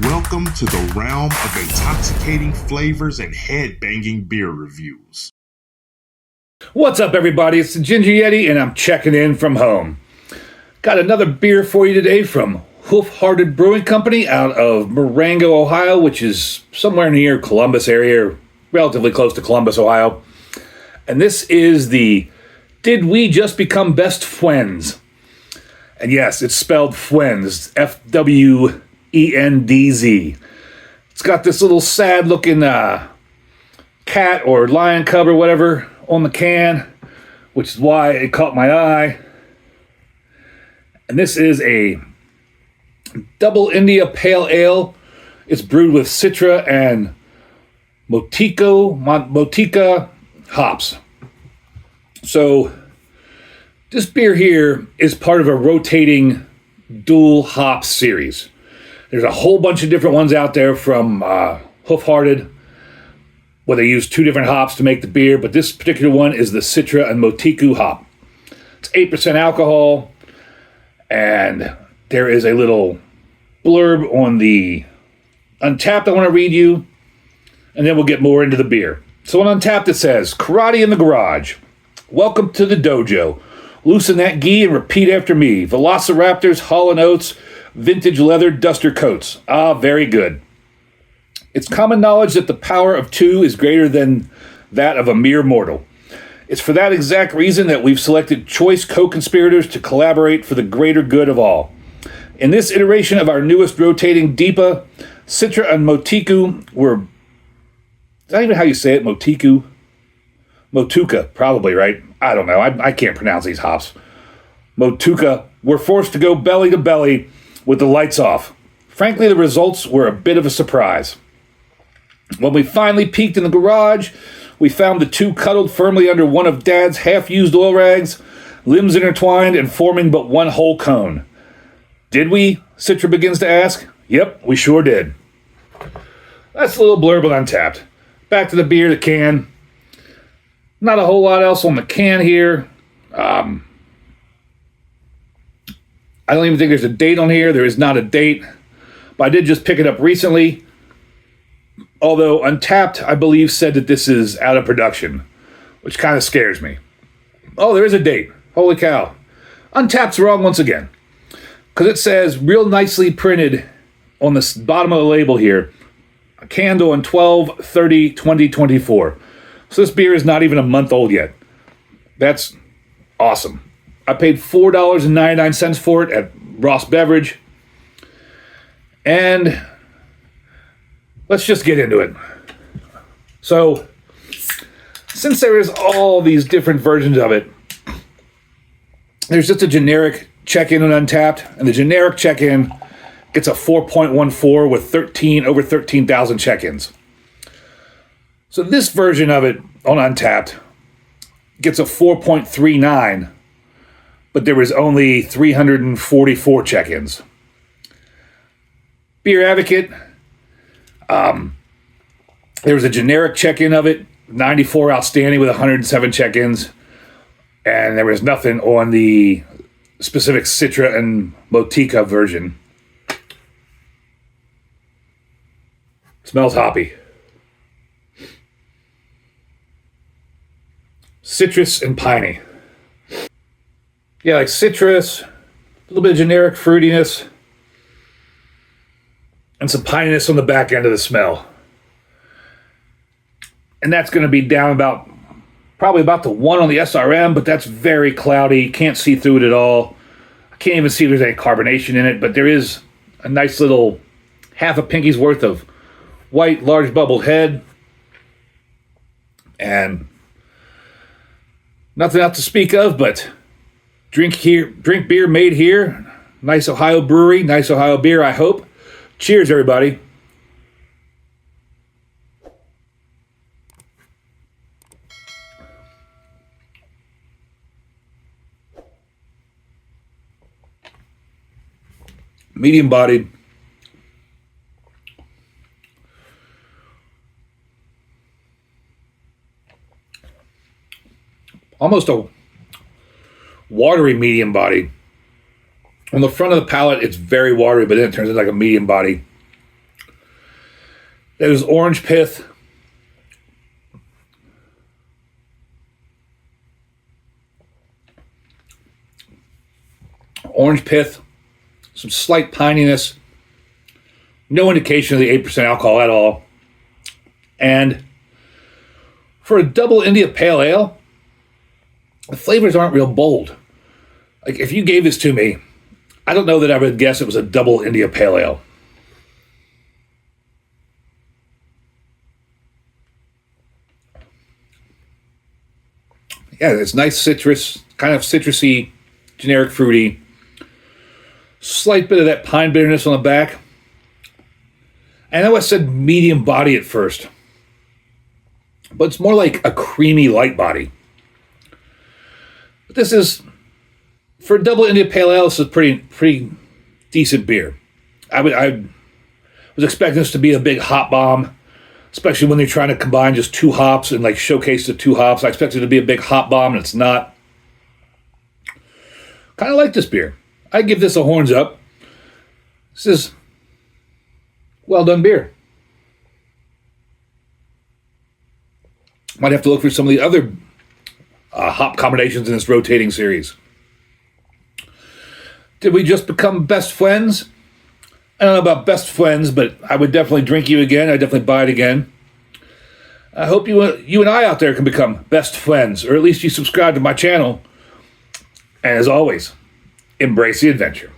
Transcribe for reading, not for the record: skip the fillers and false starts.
Welcome to the realm of intoxicating flavors and head-banging beer reviews. What's up, everybody? It's the Ginger Yeti, and I'm checking in from home. Got another beer for you today from Hoof Hearted Brewing Company out of Marengo, Ohio, which is somewhere near Columbus area, or relatively close to Columbus, Ohio. And this is the Did We Just Become Best Fwendz? And yes, it's spelled Fwendz, Fwendz. It's got this little sad-looking cat or lion cub or whatever on the can, which is why it caught my eye. And this is a Double India Pale Ale. It's brewed with Citra and Moteuka hops. So this beer here is part of a rotating dual hop series. There's a whole bunch of different ones out there from Hoof Hearted, where they use two different hops to make the beer, but this particular one is the Citra and Moteuka hop. It's 8% alcohol, and there is a little blurb on the Untapped I want to read you, and then we'll get more into the beer. So on Untapped it says, Karate in the Garage. Welcome to the dojo. Loosen that gi and repeat after me. Velociraptors, Hall & Oates, vintage leather duster coats. Ah, very good. It's common knowledge that the power of two is greater than that of a mere mortal. It's for that exact reason that we've selected choice co-conspirators to collaborate for the greater good of all. In this iteration of our newest rotating dipa, Citra and Moteuka were... Is that even how you say it? Moteuka? Moteuka, probably, right? I don't know. I can't pronounce these hops. Moteuka were forced to go belly to belly with the lights off. Frankly, the results were a bit of a surprise. When we finally peeked in the garage, we found the two cuddled firmly under one of Dad's half-used oil rags, limbs intertwined and forming but one whole cone. Did we? Citra begins to ask. Yep, we sure did. That's a little blurb on Untapped. Back to the beer, the can. Not a whole lot else on the can here. I don't even think there's a date on here. There is not a date. But I did just pick it up recently. Although Untapped, I believe, said that this is out of production, which kind of scares me. Oh, there is a date. Holy cow. Untapped's wrong once again. Because it says, real nicely printed on the bottom of the label here, a candle on 12/30/2024. So this beer is not even a month old yet. That's awesome. I paid $4.99 for it at Ross Beverage. And let's just get into it. So, since there is all these different versions of it, there's just a generic check-in on Untapped, and the generic check-in gets a 4.14 with over 13,000 check-ins. So this version of it on Untapped gets a 4.39, but there was only 344 check-ins. Beer Advocate, there was a generic check-in of it, 94 outstanding with 107 check-ins, and there was nothing on the specific Citra and Moteuka version. Smells hoppy. Citrus and piney. Yeah, like citrus, a little bit of generic fruitiness, and some pininess on the back end of the smell. And that's going to be down probably about the 1 on the SRM, but that's very cloudy. Can't see through it at all. I can't even see if there's any carbonation in it, but there is a nice little half a pinky's worth of white, large bubbled head. And nothing else to speak of, but drink beer made here. Nice Ohio brewery, nice Ohio beer, I hope. Cheers, everybody. Medium bodied. Almost a watery medium body. On the front of the palate, it's very watery, but then it turns into like a medium body. There's orange pith. Orange pith, some slight pininess, no indication of the 8% alcohol at all. And for a double India Pale Ale, the flavors aren't real bold. Like, if you gave this to me, I don't know that I would guess it was a double India Pale Ale. Yeah, it's nice citrus, kind of citrusy, generic fruity. Slight bit of that pine bitterness on the back. I know I said medium body at first, but it's more like a creamy light body. But this is, for a double India Pale Ale, this is pretty decent beer. I was expecting this to be a big hop bomb, especially when they're trying to combine just two hops and like showcase the two hops. I expected it to be a big hop bomb, and it's not. Kind of like this beer. I give this a horns up. This is well done beer. Might have to look for some of the other hop combinations in this rotating series. Did we just become best friends? I don't know about best friends, but I would definitely drink you again. I'd definitely buy it again. I hope you and I out there can become best friends, or at least you subscribe to my channel. And as always, embrace the adventure.